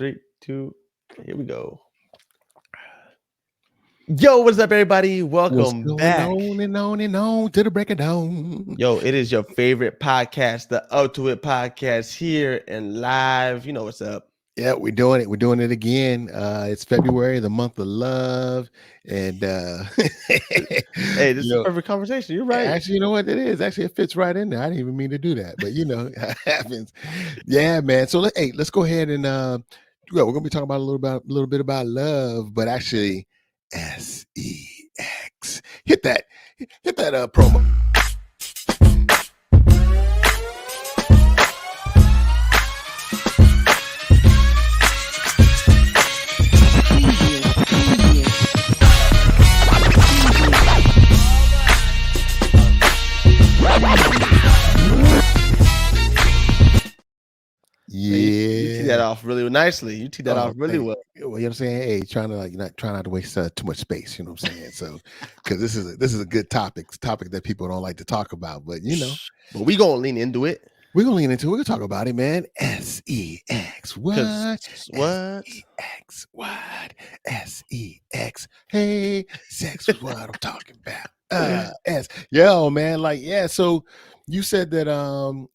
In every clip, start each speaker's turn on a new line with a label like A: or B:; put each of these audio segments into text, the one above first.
A: 3, 2, here we go. Yo, what's up, everybody?
B: What's
A: Welcome
B: going
A: back.
B: on and on and on to the break of dawn?
A: Yo, it is your favorite podcast, the Up to It podcast, here and live. You know what's up.
B: Yeah, we're doing it. We're doing it again. It's February, the month of love, and
A: Hey, this
B: you
A: is a
B: know,
A: perfect conversation. You're right.
B: actually, you know what it is. Actually, it fits right in there. I didn't even mean to do that, but it happens. Yeah, man. So let's go ahead and we're gonna be talking about a little bit about love, but actually, sex. Hit that promo.
A: You tee that
B: Yeah.
A: off really nicely. You tee that off
B: Oh,
A: really
B: thank
A: well.
B: you. Well, you know what I'm saying? Hey, trying not to waste too much space. You know what I'm saying? So, because this is a good topic, it's a topic that people don't like to talk about, but
A: But we gonna lean into it.
B: we're gonna lean into. We're gonna talk about it, man. Sex.
A: Cause
B: What?
A: what?
B: Sex. What? Sex. Hey, sex is what I'm talking about. Yo, man. Like, yeah. So you said that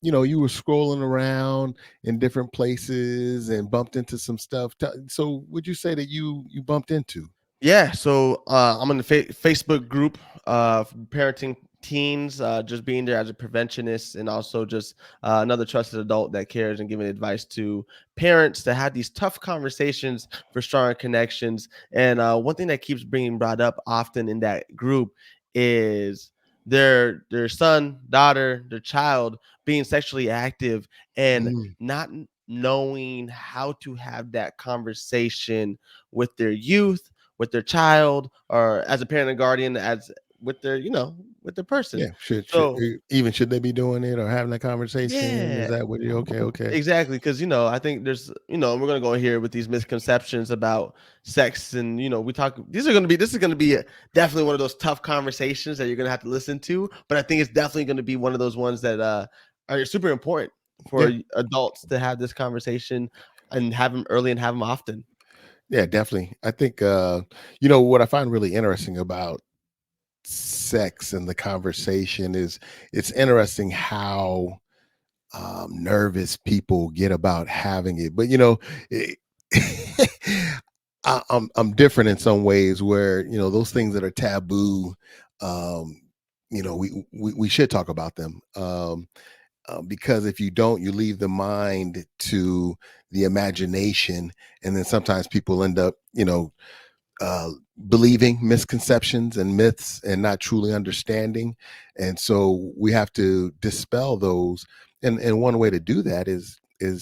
B: you were scrolling around in different places and bumped into some stuff. So would you say that you bumped into?
A: Yeah, so I'm in the Facebook group parenting teens, just being there as a preventionist and also just another trusted adult that cares and giving advice to parents to have these tough conversations for stronger connections. And one thing that keeps being brought up often in that group is their son, daughter, their child being sexually active and
B: Mm,
A: not knowing how to have that conversation with their youth, with their child, or as a parent and guardian, as with their with the person.
B: yeah.
A: So
B: Should they be doing it or having that conversation? Is
A: yeah,
B: that what you okay? Okay.
A: exactly, because I think there's we're gonna go here with these misconceptions about sex, and we talk. This is gonna be definitely one of those tough conversations that you're gonna have to listen to, but I think it's definitely gonna be one of those ones that are super important for
B: Yeah.
A: adults to have this conversation and have them early and have them often.
B: Yeah, definitely. I think what I find really interesting about sex and the conversation is it's interesting how nervous people get about having it. But it, I'm different in some ways where those things that are taboo. Um, we should talk about them. Because if you don't, you leave the mind to the imagination, and then sometimes people end up, uh, believing misconceptions and myths and not truly understanding. And so we have to dispel those. And one way to do that is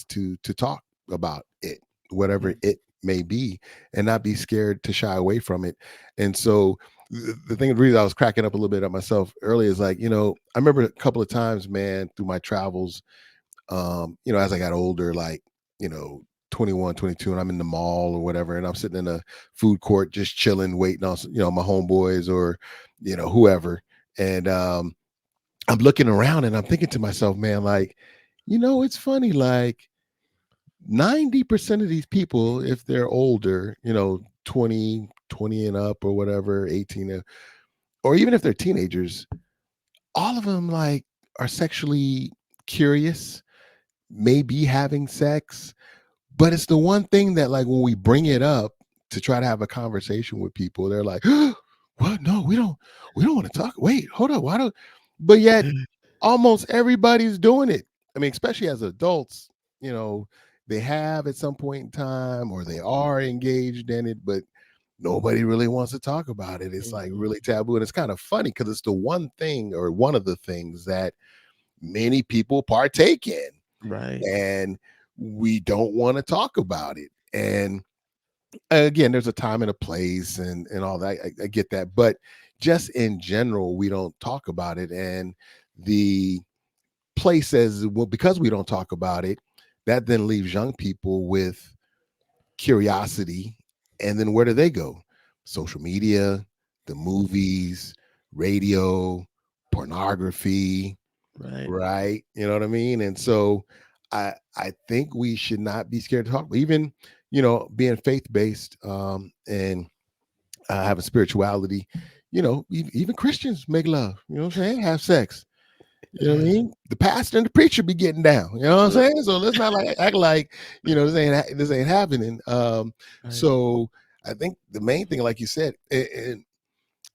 B: to talk about it, whatever it may be, and not be scared to shy away from it. And so the reason I was cracking up a little bit at myself earlier is like, I remember a couple of times, man, through my travels, as I got older, like, you know, 21, 22, and I'm in the mall or whatever, and I'm sitting in a food court just chilling, waiting on, my homeboys or, whoever. And I'm looking around and I'm thinking to myself, man, like, it's funny, like 90% of these people, if they're older, 20 and up or whatever, 18, or even if they're teenagers, all of them like are sexually curious, maybe having sex. But it's the one thing that, like, when we bring it up to try to have a conversation with people, they're like, "What? No, we don't want to talk. Wait, hold up. Why don't?" But yet, almost everybody's doing it. I mean, especially as adults, you know, they have at some point in time, or they are engaged in it, but nobody really wants to talk about it. It's like
A: Mhm.
B: really taboo, and it's kind of funny because it's the one thing, or one of the things that many people partake in,
A: Right.
B: and we don't want to talk about it. And again, there's a time and a place and all that. I get that, but just in general, we don't talk about it. And the place says, well, because we don't talk about it, that then leaves young people with curiosity. And then where do they go? Social media, the movies, radio, pornography,
A: Right.
B: right? You know what I mean? And so I think we should not be scared to talk. Even being faith based, and having spirituality. Even Christians make love. You know what I'm saying? Have sex. You know what I mean? The pastor and the preacher be getting down. You know what I'm
A: Right.
B: saying? So let's not act like this ain't happening.
A: Right.
B: So I think the main thing, like you said, and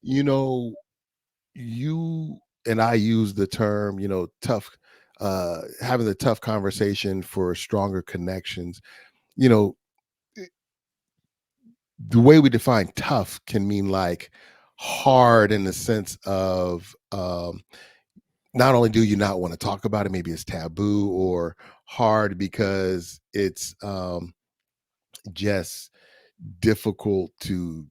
B: you know, you and I use the term, tough, having the tough conversation for stronger connections. You know, the way we define tough can mean like hard in the sense of, not only do you not want to talk about it, maybe it's taboo, or hard because it's just difficult to,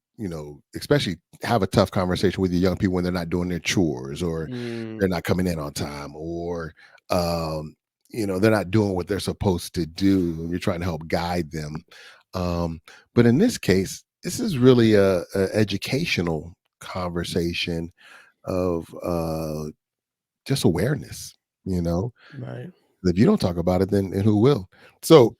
B: especially have a tough conversation with your young people when they're not doing their chores, or
A: Mm,
B: they're not coming in on time, or they're not doing what they're supposed to do, and you're trying to help guide them. But in this case, this is really a educational conversation of just awareness. You know,
A: right.
B: if you don't talk about it, then and who will? So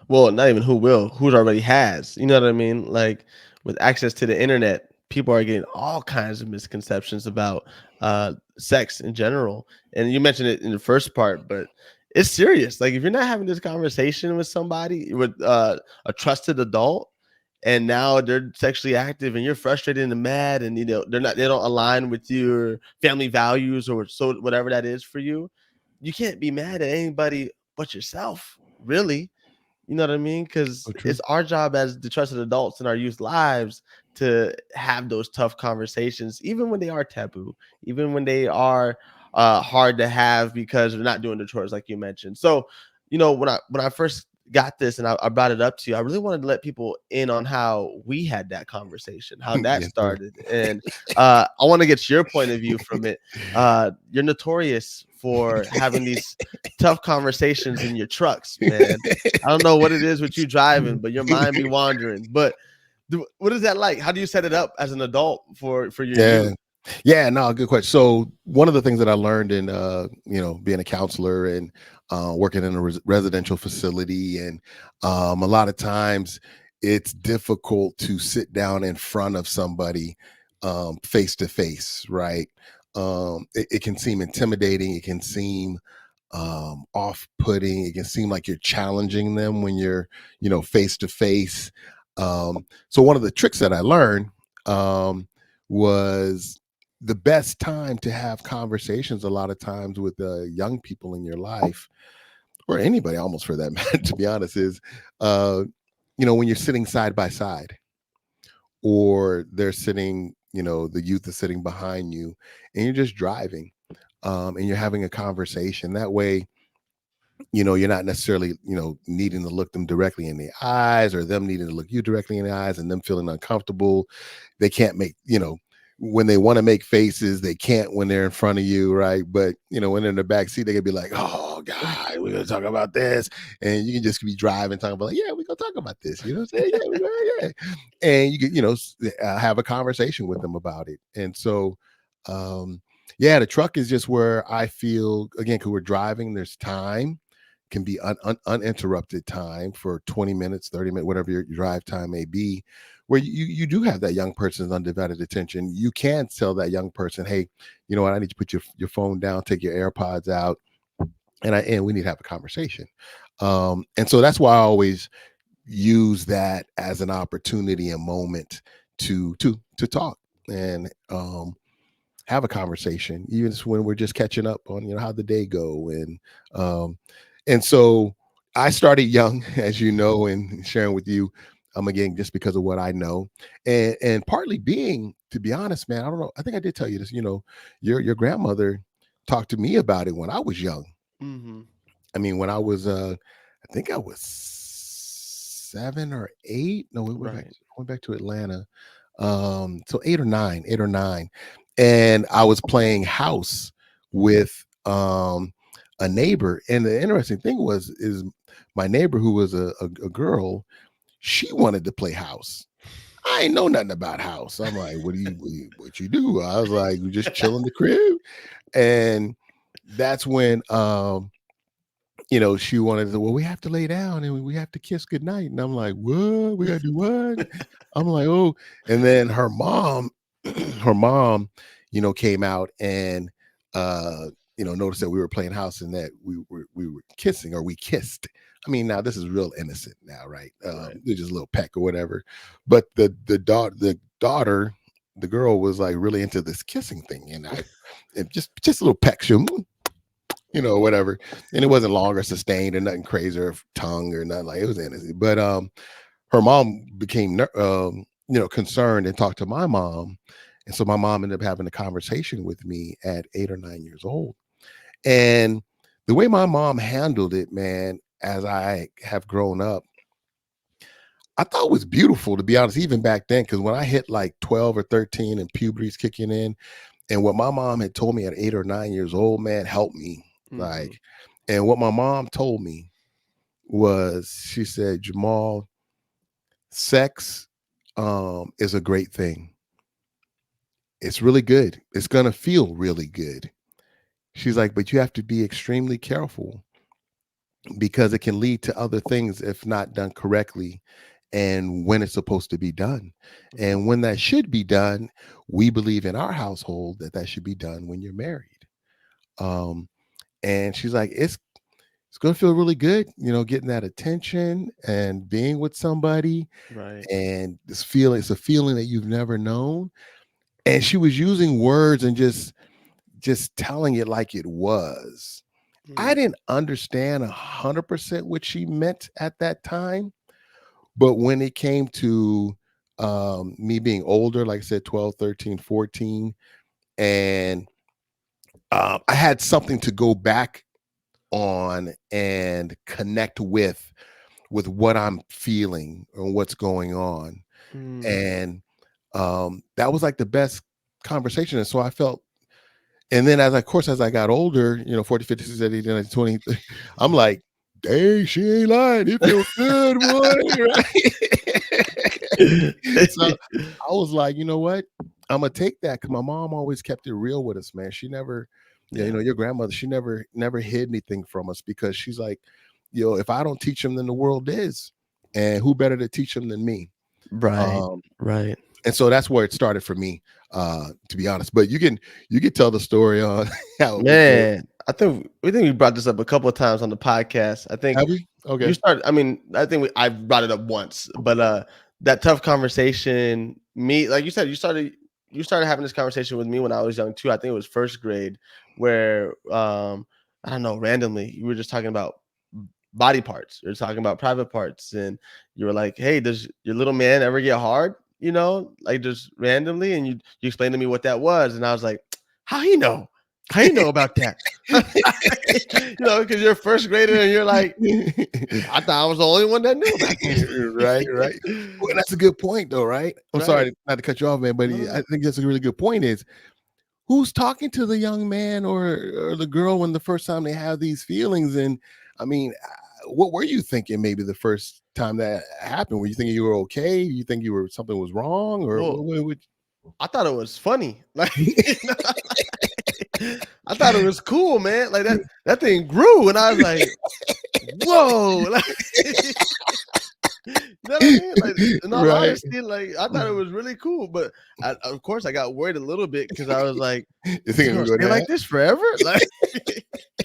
A: Well, not even who will, who already has. You know what I mean? Like with access to the internet, people are getting all kinds of misconceptions about sex in general. And you mentioned it in the first part, but it's serious. Like if you're not having this conversation with somebody, with a trusted adult, and now they're sexually active and you're frustrated and mad, and they don't align with your family values, or so whatever that is for you, you can't be mad at anybody but yourself, really. You know what I mean? Because
B: so true.
A: it's our job as the trusted adults in our youth lives to have those tough conversations, even when they are taboo, even when they are hard to have because they're not doing the chores, like you mentioned. So, when I first got this and I brought it up to you, I really wanted to let people in on how we had that conversation, how that
B: Yes, sir.
A: started, and I want to get your point of view from it. You're notorious for having these tough conversations in your trucks, man. I don't know what it is with you driving, but your mind be wandering. But what is that like? How do you set it up as an adult for your
B: Yeah.
A: youth?
B: Yeah, no, good question. So one of the things that I learned in being a counselor and working in a residential facility, and a lot of times it's difficult to sit down in front of somebody face to face, right? It can seem intimidating, it can seem off-putting, it can seem like you're challenging them when you're, face to face. So one of the tricks that I learned was the best time to have conversations a lot of times with young people in your life, or anybody almost for that matter, to be honest, is uh, when you're sitting side by side, or they're sitting, the youth is sitting behind you, and you're just driving, and you're having a conversation. That way, you're not necessarily, needing to look them directly in the eyes, or them needing to look you directly in the eyes and them feeling uncomfortable. They can't make, when they want to make faces, they can't when they're in front of you, right? But when they're in the back seat, they can be like, "Oh God, we're gonna talk about this," and you can just be driving, talking about, like, "Yeah, we're gonna talk about this." You know what I'm saying? Yeah, yeah. And you can, have a conversation with them about it. And so, yeah, the truck is just where I feel, again, because we're driving, there's time, can be uninterrupted time for 20 minutes, 30 minutes, whatever your drive time may be, where you do have that young person's undivided attention. You can tell that young person, hey, you know what, I need to put your phone down, take your AirPods out, and we need to have a conversation. And so that's why I always use that as an opportunity, a moment to talk, and have a conversation, even when we're just catching up on, how the day go. Um and so I started young, as you know, and sharing with you, again, just because of what I know, and partly being, to be honest, man, I don't know, I think I did tell you this, your grandmother talked to me about it when I was young.
A: Mm-hmm.
B: I mean, when I was I think I was 7 or 8. No, we
A: Right.
B: went back to Atlanta. So 8 or 9. And I was playing house with a neighbor. And the interesting thing is my neighbor, who was a girl, she wanted to play house. I ain't know nothing about house. I'm like, what you do? I was like, we just chill in the crib. And that's when she wanted to, well, we have to lay down and we have to kiss goodnight. And I'm like, what? We gotta do what? I'm like, oh, and then her mom, her mom, came out and noticed that we were playing house and that we were kissing or we kissed. I mean, now this is real innocent now, right?
A: Right.
B: They're just a little peck or whatever. But the daughter, the girl was like really into this kissing thing, and just a little peck, whatever. And it wasn't long or sustained or nothing crazy or tongue or nothing, like it was innocent. But her mom became concerned and talked to my mom. And so my mom ended up having a conversation with me at 8 or 9 years old. And the way my mom handled it, man, as I have grown up, I thought was beautiful, to be honest, even back then. Because when I hit like 12 or 13 and puberty's kicking in, and what my mom had told me at 8 or 9 years old, man, helped me.
A: Hmm.
B: Like, and what my mom told me was, she said, Jamal, sex is a great thing. It's really good. It's gonna feel really good. She's like, but you have to be extremely careful because it can lead to other things if not done correctly and when it's supposed to be done. And when that should be done, we believe in our household that that should be done when you're married. Um, and she's like, it's going to feel really good, getting that attention and being with somebody,
A: Right.
B: and this feeling, it's a feeling that you've never known. And she was using words and just telling it like it was. I
A: Mm.
B: didn't understand 100% what she meant at that time, but when it came to me being older, like I said, 12, 13, 14, and I had something to go back on and connect with what I'm feeling and what's going on.
A: Mm.
B: And that was like the best conversation. And so I felt, and then of course, as I got older, 40, 50, 60, 70, 80, 20, I'm like, dang, she ain't lying. It feels good, boy. Right? So I was like, you know what? I'm gonna take that, because my mom always kept it real with us, man. She never,
A: Yeah.
B: your grandmother, she never hid anything from us, because she's like, if I don't teach them, then the world is, and who better to teach them than me?
A: Right.
B: Um,
A: Right.
B: and so that's where it started for me, to be honest. But you can tell the story on how it was built.
A: Man, I think we brought this up a couple of times on the podcast. I think
B: Have we?
A: you
B: Okay.
A: started. I mean, I think I brought it up once, but that tough conversation. Me, like you said, you started having this conversation with me when I was young too. I think it was first grade, where I don't know, randomly you were just talking about body parts. You're talking about private parts, and you were like, "Hey, does your little man ever get hard?" Like just randomly, and you explained to me what that was, and I was like, "How he know? How you know about that?" Because you're a first grader, and you're like, I thought I was the only one that knew about this.
B: Right, right. Well, that's a good point, though, right? I'm
A: Right.
B: sorry not to cut you off, man, but
A: No, no,
B: I
A: no.
B: think that's a really good point. Is who's talking to the young man or the girl when the first time they have these feelings? And I mean, what were you thinking? Maybe the first time that happened, were you thinking you were okay? You think you were something was wrong, or
A: Well,
B: what would?
A: I thought it was funny. Like, I thought it was cool, man. Like that thing grew, and I was like, "Whoa!" Like, you know what I mean? Like, in all
B: Right.
A: honesty, like I thought it was really cool, but of course I got worried a little bit because I was like,
B: You
A: "Is
B: think
A: it
B: it
A: gonna
B: would go
A: stay
B: down?
A: like this forever?" Like,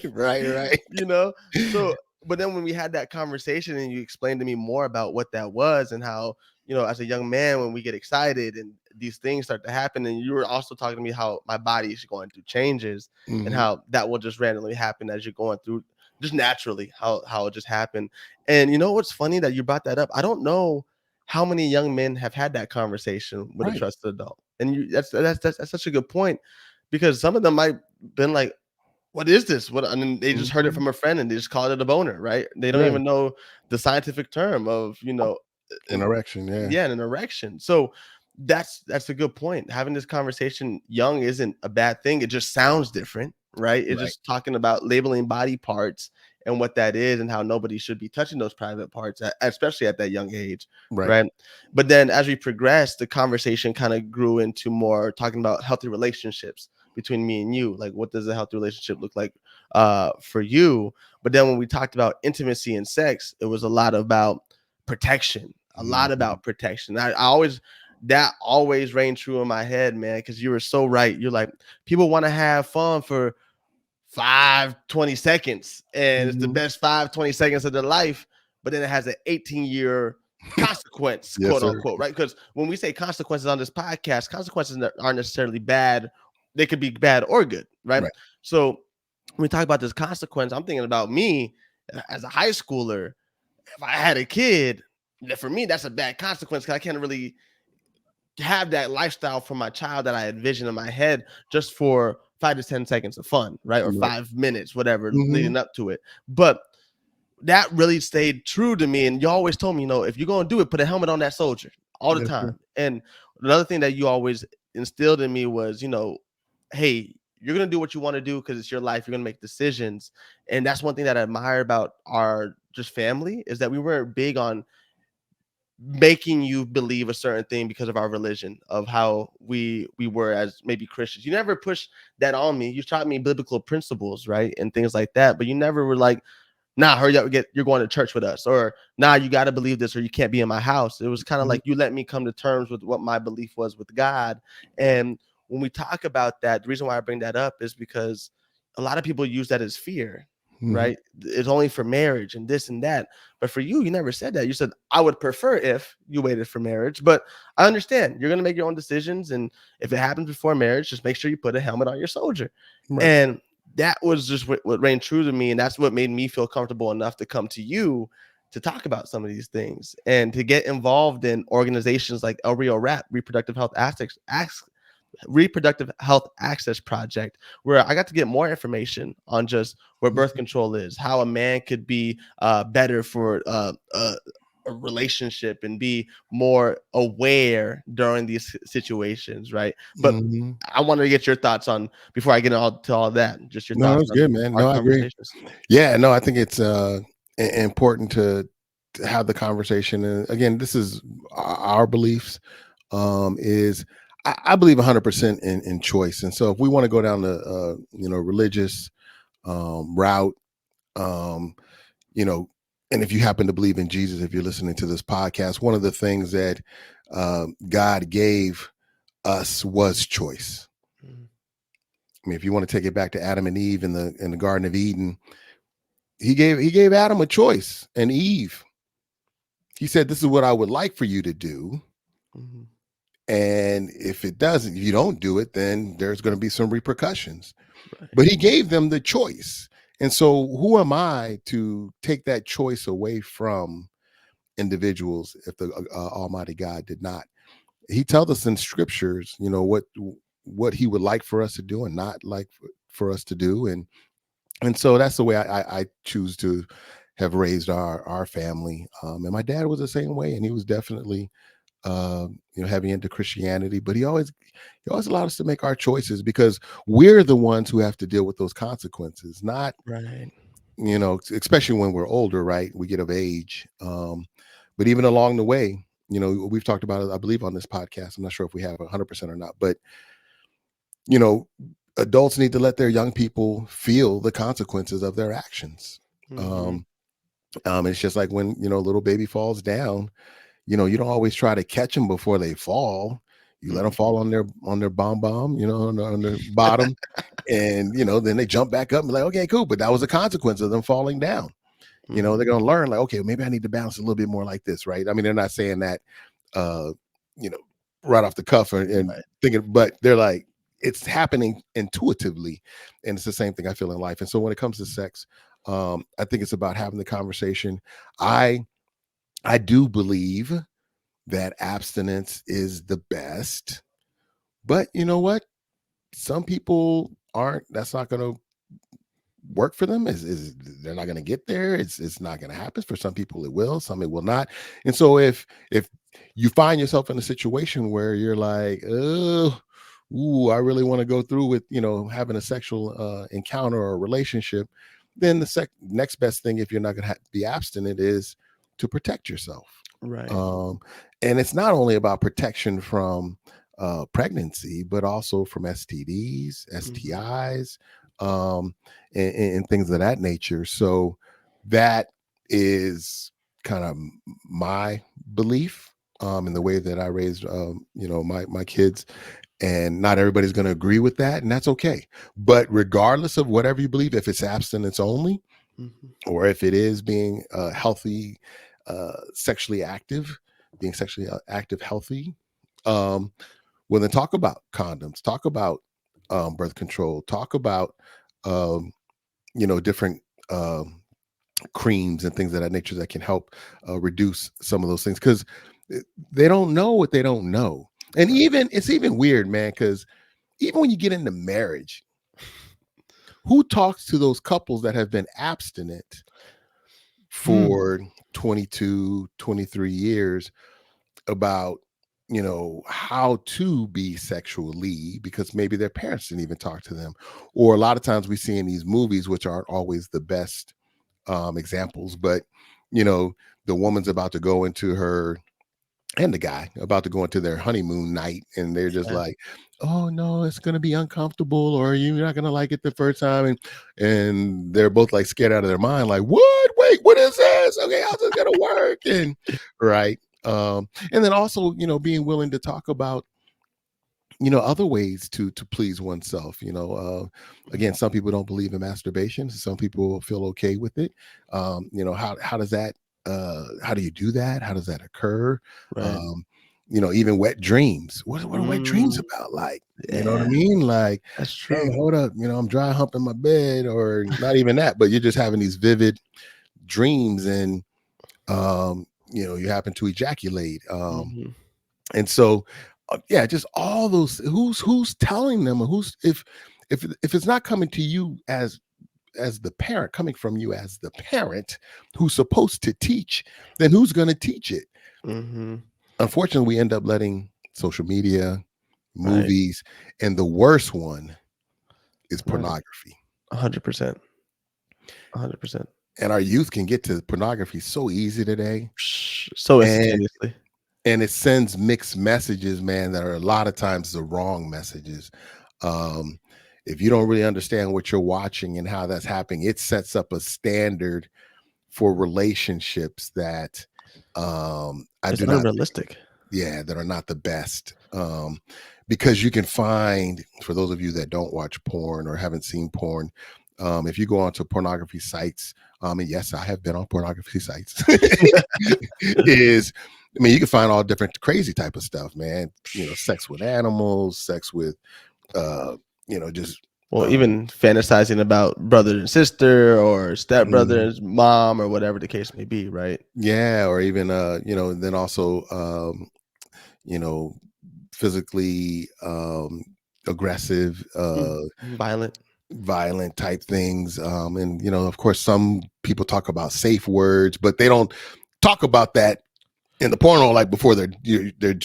B: Right, right.
A: you know so but then when we had that conversation and you explained to me more about what that was and how, as a young man, when we get excited and these things start to happen, and you were also talking to me how my body is going through changes and
B: Hmm.
A: how that will just randomly happen as you're going through, just naturally, how it just happened. And you know what's funny that you brought that up? I don't know how many young men have had that conversation with a
B: Right.
A: trusted adult, and that's such a good point, because some of them might been like, what is this? What? And then they just heard it
B: Mhm.
A: from a friend and they just called it a boner, right? They don't
B: Right.
A: even know the scientific term of,
B: An erection, yeah.
A: yeah, an erection. So that's a good point. Having this conversation young isn't a bad thing. It just sounds different, right? It's
B: Right,
A: just talking about labeling body parts and what that is and how nobody should be touching those private parts, especially at that young age,
B: right,
A: right? But then as we progressed, the conversation kind of grew into more talking about healthy relationships between me and you. Like, what does a healthy relationship look like for you? But then when we talked about intimacy and sex, it was a lot about protection, a lot
B: Mhm.
A: about protection. I always, that always reigned true in my head, man, because you were so right. You're like, people want to have fun for 5 20 seconds, and it's the
B: Mhm.
A: best 5 20 seconds of their life, but then it has an 18-year consequence,
B: Yes,
A: quote
B: sir.
A: unquote, right? Because when we say consequences on this podcast, consequences aren't necessarily bad. They could be bad or good, right?
B: Right.
A: So when we talk about this consequence, I'm thinking about me as a high schooler. If I had a kid, for me, that's a bad consequence because I can't really have that lifestyle for my child that I envision in my head just for 5 to 10 seconds of fun, right? Or
B: Right.
A: 5 minutes, whatever,
B: Mhm.
A: leading up to it. But that really stayed true to me. And you always told me, if you're going to do it, put a helmet on that soldier all the
B: Yes, sir.
A: time. And another thing that you always instilled in me was, hey, you're going to do what you want to do because it's your life. You're going to make decisions. And that's one thing that I admire about our just family is that we weren't big on making you believe a certain thing because of our religion, of how we were as maybe Christians. You never pushed that on me. You taught me biblical principles, right? And things like that. But you never were like, nah, hurry up, you're going to church with us, or nah, you got to believe this or you can't be in my house. It was kind of
B: Mhm.
A: like you let me come to terms with what my belief was with God. And when we talk about that, the reason why I bring that up is because a lot of people use that as fear,
B: Mhm.
A: right? It's only for marriage and this and that. But for you, you never said that. You said, I would prefer if you waited for marriage. But I understand you're going to make your own decisions. And if it happens before marriage, just make sure you put a helmet on your soldier.
B: Right.
A: And that was just what reigned true to me. And that's what made me feel comfortable enough to come to you to talk about some of these things and to get involved in organizations like El Rio Rap, Reproductive Health Access Project, where I got to get more information on just what birth
B: Mhm.
A: control is, how a man could be better for a relationship and be more aware during these situations, right? But
B: Mhm.
A: I wanted to get your thoughts on before I get to all that, just your
B: No,
A: thoughts
B: that's
A: on
B: good, man.
A: our
B: No, I agree.
A: conversations.
B: Yeah, no, I think it's important to have the conversation. And again, this is our beliefs. Is I believe 100% in choice, and so if we want to go down the religious route, um, you know, and if you happen to believe in Jesus, if you're listening to this podcast, one of the things that God gave us was choice.
A: Mhm.
B: I mean, if you want to take it back to Adam and Eve in the Garden of Eden, he gave Adam a choice, and Eve. He said, "This is what I would like for you to do,
A: Mhm.
B: and if you don't do it, then there's going to be some repercussions."
A: Right.
B: But he gave them the choice, and so who am I to take that choice away from individuals if the Almighty God did not? He tells us in scriptures, what he would like for us to do and not like for us to do, and so that's the way I choose to have raised our family. And my dad was the same way, and he was definitely heavy into Christianity, but he always allowed us to make our choices because we're the ones who have to deal with those consequences, not
A: Right.
B: especially when we're older, right? We get of age, but even along the way, we've talked about it, I believe, on this podcast. I'm not sure if we have 100% or not, but you know, adults need to let their young people feel the consequences of their actions.
A: Mhm.
B: Um, it's just like when a little baby falls down. You don't always try to catch them before they fall. You let them
A: Mhm.
B: fall on their bomb, on their bottom, and then they jump back up and be like, okay, cool. But that was a consequence of them falling down. They're
A: Mhm.
B: gonna learn like, okay, maybe I need to balance a little bit more like this, right? I mean, they're not saying that uh, you know, right off the cuff and
A: Right.
B: thinking, but they're like, it's happening intuitively. And it's the same thing I feel in life. And so when it comes to sex, I think it's about having the conversation. I do believe that abstinence is the best. But you know what? Some people aren't. That's not going to work for them. Is they're not going to get there. It's not going to happen. For some people, it will. Some it will not. And so if you find yourself in a situation where you're like, oh, ooh, I really want to go through with having a sexual encounter or relationship, then the next best thing, if you're not going to be abstinent, is to protect yourself.
A: Right.
B: Um, and it's not only about protection from pregnancy, but also from STDs,
A: Mhm.
B: STIs, um, and things of that nature. So that is kind of my belief in the way that I raised, my kids. And not everybody's going to agree with that, and that's okay. But regardless of whatever you believe, if it's abstinence only,
A: Mhm.
B: or if it is being healthy, sexually active, being sexually active, healthy, um, well, then talk about condoms, talk about birth control, talk about um, different creams and things of that nature that can help reduce some of those things, because they don't know what they don't know. And
A: Right.
B: even it's even weird, man, because even when you get into marriage, who talks to those couples that have been abstinent
A: Hmm.
B: for 22, 23 years about how to be sexually, because maybe their parents didn't even talk to them, or a lot of times we see in these movies, which aren't always the best examples, but you know the woman's about to go into her, and the guy about to go into their honeymoon night, and they're just
A: Yeah.
B: like, oh no, it's going to be uncomfortable, or you're not going to like it the first time, and they're both like scared out of their mind, like, what, wait, what is this, okay, how's this going to work, and right. And then also, being willing to talk about other ways to please oneself. Again, some people don't believe in masturbation, some people feel okay with it. How does that how do you do that, how does that occur?
A: Right.
B: um Even wet dreams, what are wet dreams
A: Mm,
B: about, like, you know what I
A: yeah,
B: mean, like,
A: that's
B: hey,
A: true.
B: hold up, I'm dry humping my bed, or not even that, but you're just having these vivid dreams, and you happen to ejaculate.
A: Mhm.
B: And so, yeah, just all those, who's telling them, or who's, if it's not coming to you as the parent, coming from you as the parent who's supposed to teach, then who's going to teach it?
A: Mhm.
B: Unfortunately, we end up letting social media,
A: Right.
B: movies, and the worst one is
A: Right.
B: pornography.
A: 100%. 100%.
B: And our youth can get to pornography so easy today,
A: So
B: and
A: instantaneously.
B: it sends mixed messages, man, that are a lot of times the wrong messages. um if you don't really understand what you're watching and how that's happening, it sets up a standard for relationships that I
A: It's
B: do not think,
A: unrealistic.
B: yeah, that are not the best. Because you can find, for those of you that don't watch porn or haven't seen porn, if you go onto pornography sites, and yes, I have been on pornography sites, is, I mean, you can find all different crazy type of stuff, man. Sex with animals, sex with, uh, just,
A: Well,
B: um,
A: even fantasizing about brother and sister or
B: mhm,
A: stepbrother's mom or whatever the case may be, right?
B: yeah, or even, and then also, you know, physically aggressive,
A: Violent.
B: violent type things. And of course, some people talk about safe words, but they don't talk about that in the porno, like before they're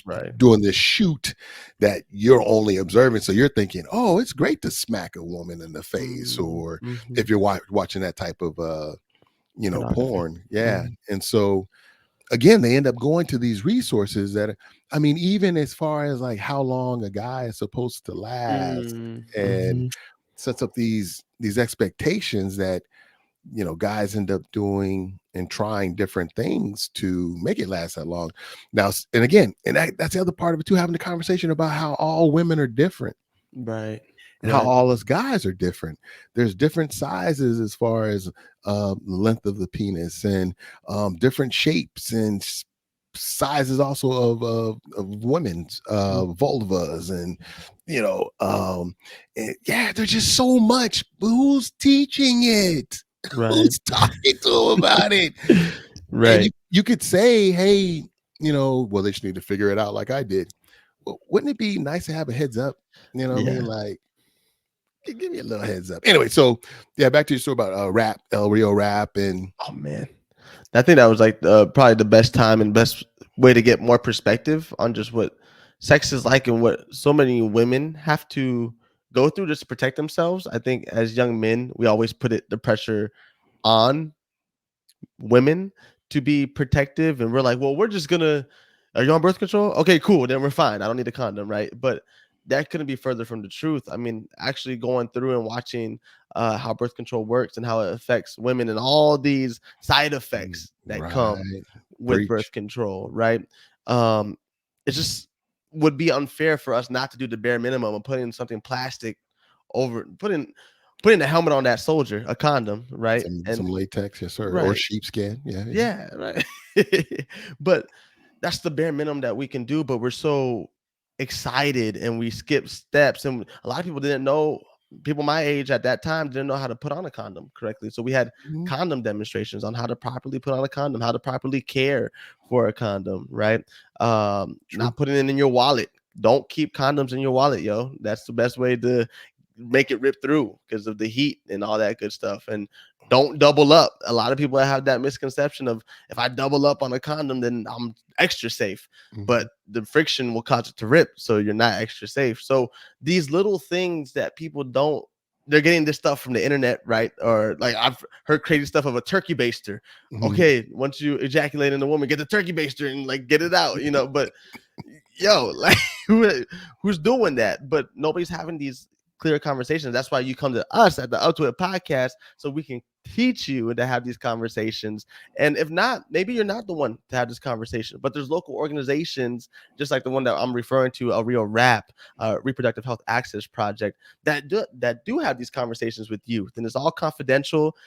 A: Right.
B: doing this shoot that you're only observing. So you're thinking, oh, it's great to smack a woman in the face, or
A: Mhm.
B: if you're watching that type of
A: Pornography.
B: porn, yeah.
A: Mhm.
B: And so again, they end up going to these resources that, I mean, even as far as like how long a guy is supposed to last, and
A: Mhm.
B: sets up these expectations that guys end up doing and trying different things to make it last that long. Now, and again, and that's the other part of it too, having the conversation about how all women are different,
A: Right.
B: and how
A: Right.
B: all us guys are different. There's different sizes as far as the length of the penis, and different shapes and sizes also of women's
A: Mm.
B: vulvas, and yeah, there's just so much. But who's teaching it?
A: Right.
B: Who's talking to them about it? And
A: Right.
B: you could say, hey, well, they just need to figure it out like I did. Well, wouldn't it be nice to have a heads up? You know what I mean?
A: Yeah.
B: Like, give me a little heads up. Anyway, so yeah, back to your story about rap, El Rio rap, and
A: Oh, man. I think that was like probably the best time and best way to get more perspective on just what sex is like and what so many women have to go through just to protect themselves. I think as young men, we always put the pressure on women to be protective, and we're like, well, we're just gonna Are you on birth control? Okay, cool. Then we're fine. I don't need a condom, right? But that couldn't be further from the truth. I mean, actually going through and watching how birth control works and how it affects women and all these side
B: Mm,
A: effects that come
B: right.
A: with birth
B: Preach.
A: control, right? Um, it just would be unfair for us not to do the bare minimum of putting something plastic over putting a helmet on that soldier, a condom, right?
B: Some
A: And
B: latex, yes, sir, or
A: right,
B: sheepskin. Yeah, yeah.
A: yeah, right. But that's the bare minimum that we can do. But we're so excited and we skip steps. And a lot of people didn't know, people my age at that time didn't know how to put on a condom correctly. So we had
B: Mhm.
A: condom demonstrations on how to properly put on a condom, how to properly care for a condom, right?
B: True.
A: Not putting it in your wallet. Don't keep condoms in your wallet, yo. That's the best way to make it rip through because of the heat and all that good stuff. And don't double up. A lot of people have that misconception of, if I double up on a condom, then I'm extra safe.
B: Mhm.
A: But the friction will cause it to rip, so you're not extra safe. So these little things that people don't, they're getting this stuff from the internet, right? Or like I've heard crazy stuff of a turkey baster.
B: Mhm.
A: Okay, once you ejaculate in a woman, get the turkey baster and like get it out, but yo, like who's doing that? But nobody's having these clear conversations. That's why you come to us at the Up to It podcast, so we can teach you and to have these conversations. And if not, maybe you're not the one to have this conversation, but there's local organizations just like the one that I'm referring to, a real rap reproductive health access project, that do have these conversations with youth, and it's all confidential.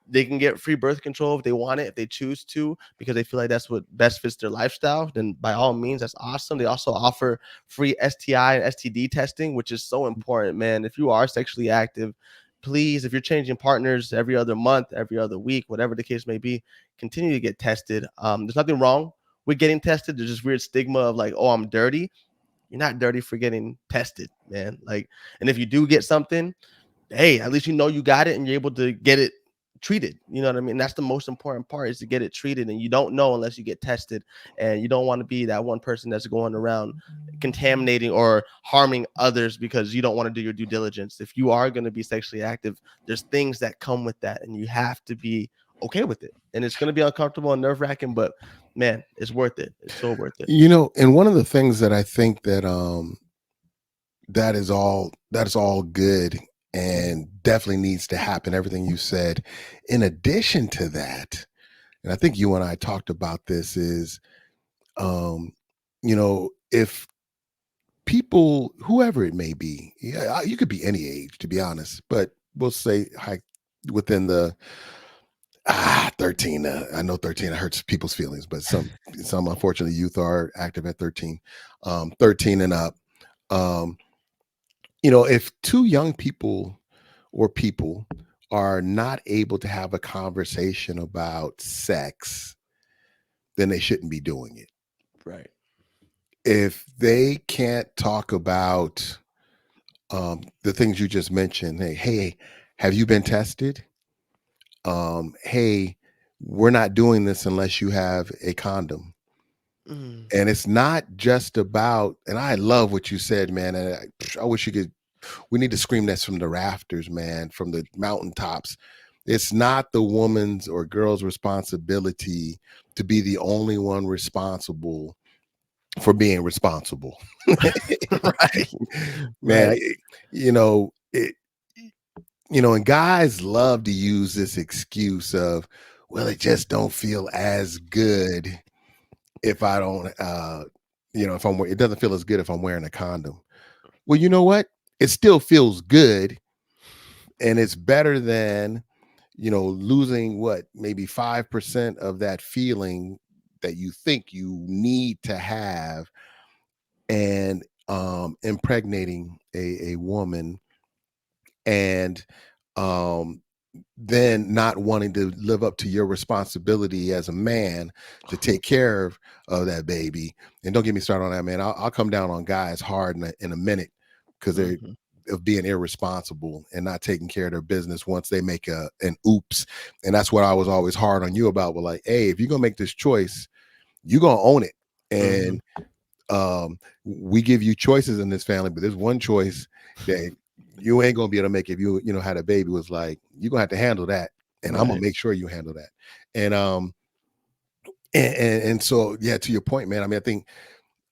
A: They can get free birth control if they want it, if they choose to, because they feel like that's what best fits their lifestyle. Then by all means, that's awesome. They also offer free STI and STD testing, which is so important, man. If you are sexually active, please, if you're changing partners every other month, every other week, whatever the case may be, continue to get tested. There's nothing wrong with getting tested. There's just weird stigma of like, oh, I'm dirty. You're not dirty for getting tested, man. Like, and if you do get something, hey, at least you know you got it and you're able to get it treated. You know what I mean? That's the most important part, is to get it treated. And you don't know unless you get tested. And you don't want to be that one person that's going around contaminating or harming others because you don't want to do your due diligence. If you are going to be sexually active, there's things that come with that, and you have to be okay with it. And it's going to be uncomfortable and nerve wracking, but man, it's worth it. It's so worth it.
B: And one of the things that I think that that is all good and definitely needs to happen, everything you said. In addition to that, and I think you and I talked about this, is if people, whoever it may be, yeah, you could be any age, to be honest, but we'll say within the 13. I know 13 hurts people's feelings, but some unfortunately youth are active at 13, 13 and up. Um, if two young people or people are not able to have a conversation about sex, then they shouldn't be doing it.
A: Right.
B: If they can't talk about the things you just mentioned, hey, have you been tested? Hey, we're not doing this unless you have a condom.
A: Mm.
B: And it's not just about, and I love what you said, man. And I wish you could, we need to scream this from the rafters, man, from the mountaintops. It's not the woman's or girl's responsibility to be the only one responsible for being responsible.
A: Right.
B: Man,
A: Right.
B: it, and guys love to use this excuse of, well, it just don't feel as good if I don't, if it doesn't feel as good if I'm wearing a condom. Well, you know what? It still feels good, and it's better than, losing what, maybe 5% of that feeling that you think you need to have, and impregnating a woman, and um then not wanting to live up to your responsibility as a man to take care of that baby. And don't get me started on that, man. I'll come down on guys hard in a minute, because they're
A: Mhm.
B: of being irresponsible and not taking care of their business once they make an oops. And that's what I was always hard on you about. But like, hey, if you're gonna make this choice, you're gonna own it.
A: Mhm.
B: And we give you choices in this family, but there's one choice that you ain't gonna be able to make if you had a baby. Was like, you're gonna have to handle that, and I'm gonna
A: Right.
B: make sure you handle that. And And so, yeah, to your point, man. I mean, I think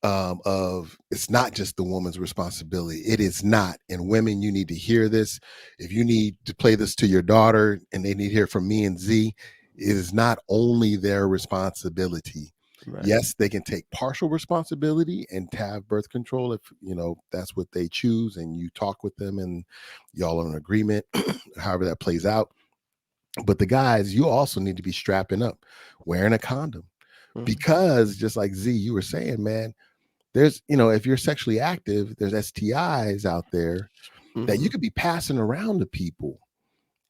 B: of it's not just the woman's responsibility. It is not. And women, you need to hear this. If you need to play this to your daughter and they need to hear from me and Z, it is not only their responsibility.
A: Right.
B: Yes, they can take partial responsibility and have birth control if that's what they choose, and you talk with them and y'all are in agreement, however that plays out. But the guys, you also need to be strapping up, wearing a condom.
A: Mm-hmm.
B: Because just like Z, you were saying, man, there's, if you're sexually active, there's STIs out there that you
A: Mm-hmm.
B: could be passing around to people.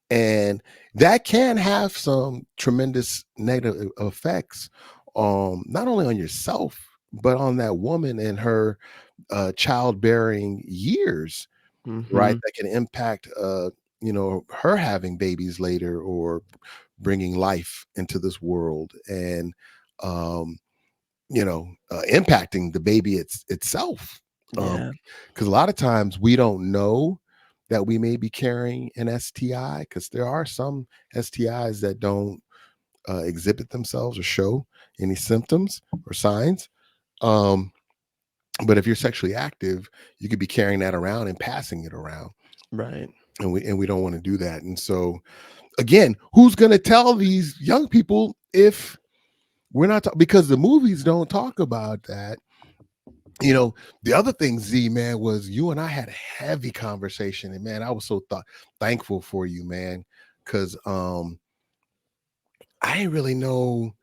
B: And that can have some tremendous negative effects, not only on yourself, but on that woman and her childbearing years, right?
A: Mm-hmm.
B: That can impact, her having babies later or bringing life into this world. And, um, impacting the baby itself.
A: Yeah.
B: Because a lot of times we don't know that we may be carrying an STI, because there are some STIs that don't exhibit themselves or show any symptoms or signs. Um, but if you're sexually active, you could be carrying that around and passing it around,
A: Right.
B: and we don't want to do that. And so, again, who's going to tell these young people if we're not because the movies don't talk about that. The other thing, Z, man, was you and I had a heavy conversation, and man, I was so thankful for you, man, because I didn't really know,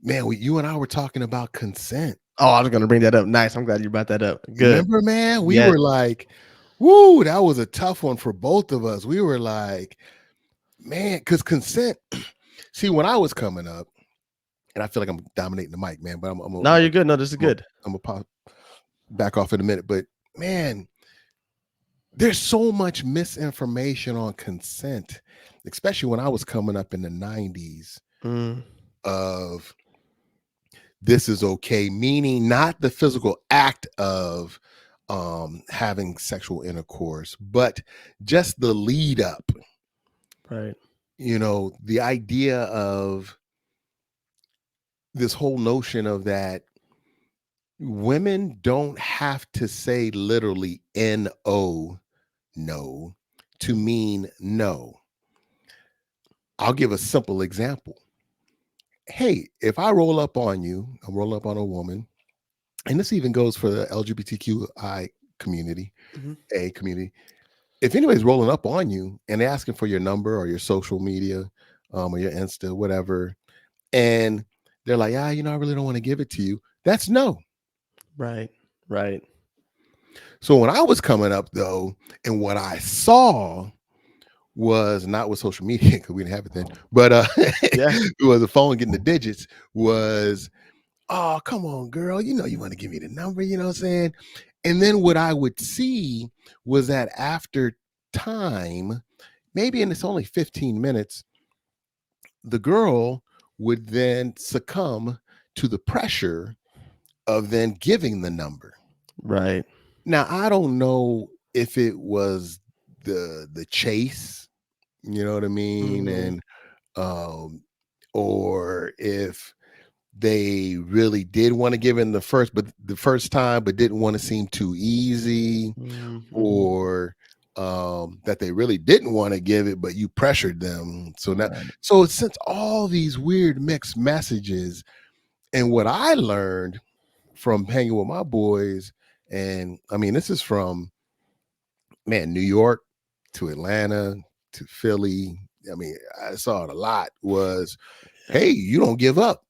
B: man. You and I were talking about consent.
A: Oh, I was gonna bring that up. Nice. I'm glad you brought that up. Good.
B: Remember, man, we
A: Yes.
B: were like, "Woo, that was a tough one for both of us." We were like, "Man," because consent. See, when I was coming up, and I feel like I'm dominating the mic, man, but
A: No, you're good. No, this is good.
B: I'm gonna pop back off in a minute. But man, there's so much misinformation on consent, especially when I was coming up in the 90s,
A: Mm,
B: of this is okay, meaning not the physical act of having sexual intercourse, but just the lead up,
A: right.
B: the idea of this whole notion of that women don't have to say literally no, no, to mean no. I'll give a simple example. Hey, if I roll up on you, I roll up on a woman, and this even goes for the LGBTQI community,
A: Mhm.
B: A community. If anybody's rolling up on you and they're asking for your number or your social media, or your Insta, whatever, and they're like, I really don't want to give it to you. That's no.
A: Right. Right.
B: So when I was coming up though, and what I saw was not with social media because we didn't have it then, but
A: Yeah.
B: it was the phone getting the digits was, oh, come on, girl. You want to give me the number, you know what I'm saying? And then what I would see was that after time, maybe and it's only 15 minutes, the girl would then succumb to the pressure of then giving the number.
A: Right.
B: Now, I don't know if it was the chase, you know what I mean?
A: Mhm.
B: And um or if they really did want to give in the first time, but didn't want to seem too easy,
A: Mhm.
B: or that they really didn't want to give it, but you pressured them.
A: Right.
B: So it sent all these weird mixed messages. And what I learned from hanging with my boys, and I mean, this is from, man, New York to Atlanta to Philly. I mean, I saw it a lot was,
A: Yeah.
B: hey, you don't give up.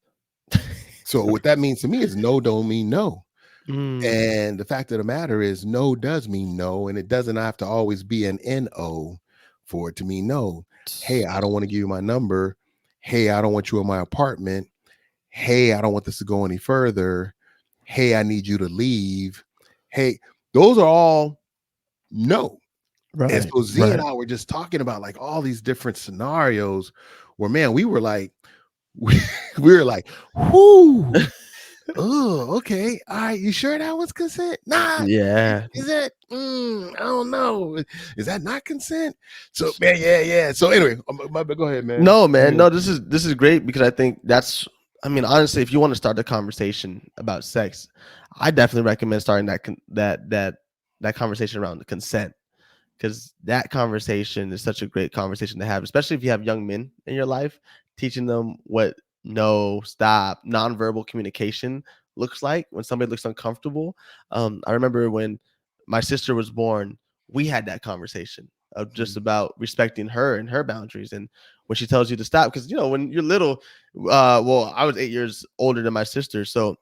B: So what that means to me is no don't mean no.
A: Mm.
B: And the fact of the matter is no does mean no, and it doesn't have to always be an no for it to mean no. Hey, I don't want to give you my number. Hey, I don't want you in my apartment. Hey, I don't want this to go any further. Hey, I need you to leave. Hey, those are all no. And
A: Right.
B: so Z and
A: Right.
B: I were just talking about like all these different scenarios where, man, we were like, we, we were like, whoo. Oh, okay. All right. You sure that was consent? Nah.
A: Yeah.
B: Is that? I don't know. Is that not consent? So, man, yeah, yeah. So, anyway, go ahead, man.
A: No,
B: Go
A: man.
B: ahead.
A: No, this is great because I think that's I mean, honestly, if you want to start the conversation about sex, I definitely recommend starting that conversation around the consent, because that conversation is such a great conversation to have, especially if you have young men in your life, teaching them what no, stop, nonverbal communication looks like when somebody looks uncomfortable. I remember when my sister was born, we had that conversation of just
B: Mhm.
A: about respecting her and her boundaries. And when she tells you to stop, because when you're little, well, I was 8 years older than my sister, so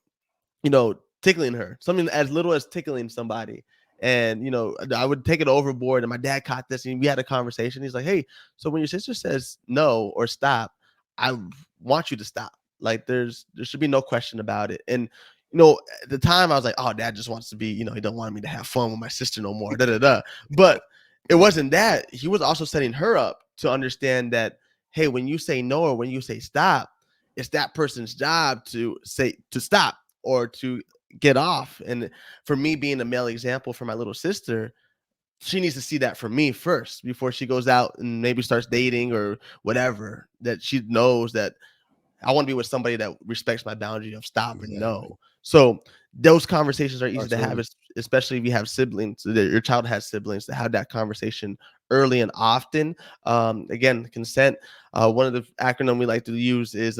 A: tickling her, something as little as tickling somebody. And I would take it overboard. And my dad caught this, and we had a conversation. He's like, "Hey, so when your sister says no or stop, I want you to stop. Like, there should be no question about it." And at the time, I was like, "Oh, dad just wants to be, he don't want me to have fun with my sister no more." Da da da. But it wasn't that. He was also setting her up to understand that, hey, when you say no or when you say stop, it's that person's job to say to stop or to get off. And for me, being a male example for my little sister, she needs to see that from me first before she goes out and maybe starts dating or whatever, that she knows that I want to be with somebody that respects my boundary of stop and
B: Exactly.
A: no. So those conversations are easy to have,
B: Absolutely.
A: especially if you have siblings, that your child has siblings, to have that conversation early and often. Again, consent. One of the acronym we like to use is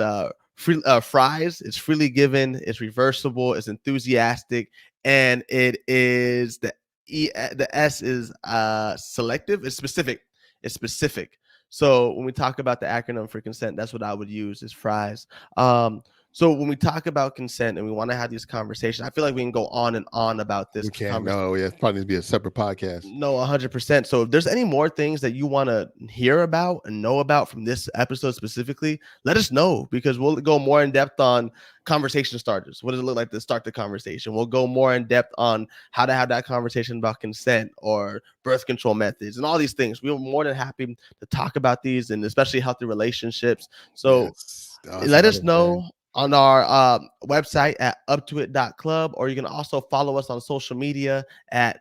A: FRIES. It's freely given, it's reversible, it's enthusiastic, and it is the S is selective. It's specific. It's specific. So when we talk about the acronym for consent, that's what I would use is FRIES. Um, so when we talk about consent and we want to have these conversations, I feel like we can go on and on about this
B: We can't.
A: conversation.
B: No, yeah, it probably needs to be a separate podcast.
A: No, 100%. So if there's any more things that you want to hear about and know about from this episode specifically, let us know, because we'll go more in depth on conversation starters. What does it look like to start the conversation? We'll go more in depth on how to have that conversation about consent or birth control methods and all these things. We're more than happy to talk about these, and especially healthy relationships. So
B: Yes. Oh, that
A: let
B: sounds
A: us
B: exciting.
A: know on our website at uptoit.club, or you can also follow us on social media at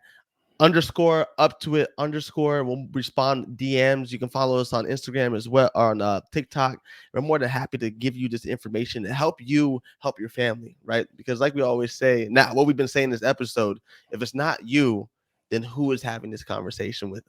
A: underscore up to it underscore. We'll respond DMs. You can follow us on Instagram as well, or on TikTok. We're more than happy to give you this information to help you help your family, right? Because like we always say, now what we've been saying in this episode, if it's not you, then who is having this conversation with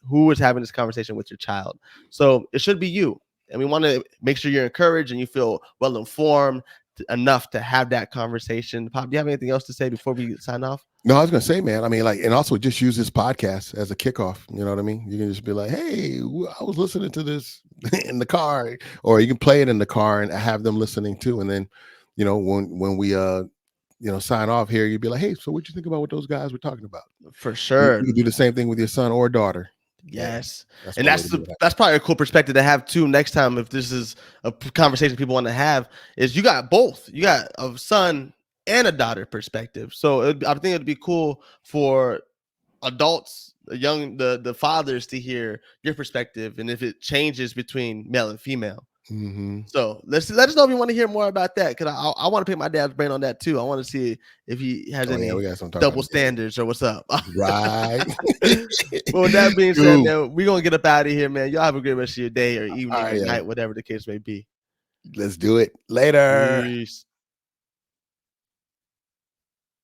A: your child? So it should be you. And we want to make sure you're encouraged and you feel well informed enough to have that conversation. Pop, do you have anything else to say before we sign off?
B: No, I was gonna say, man. I mean, like, and also just use this podcast as a kickoff. You know what I mean? You can just be like, "Hey, I was listening to this in the car," or you can play it in the car and have them listening too. And then, when we sign off here, you'd be like, "Hey, so what you think about what those guys were talking about?"
A: For
B: You,
A: sure.
B: you do the same thing with your son or daughter. And
A: Yes,
B: that's
A: and
B: one way to do it.
A: that's probably a cool perspective to have too. Next time, if this is a conversation people want to have, is you got both. You got a son and a daughter perspective. So I think it'd be cool for adults, the fathers, to hear your perspective, and if it changes between male and female.
B: Hmm.
A: So let us know if you want to hear more about that, because I want to pick my dad's brain on that too. I want to see if he has
B: Oh yeah, we
A: any
B: got something to talk
A: double
B: about today.
A: standards or what's up.
B: Right.
A: Well, with that being said,
B: Cool.
A: man, we're gonna get up out of here, man. Y'all have a great rest of your day or
B: All
A: evening or
B: right,
A: night, whatever the case may be.
B: let's do it later.
A: Peace.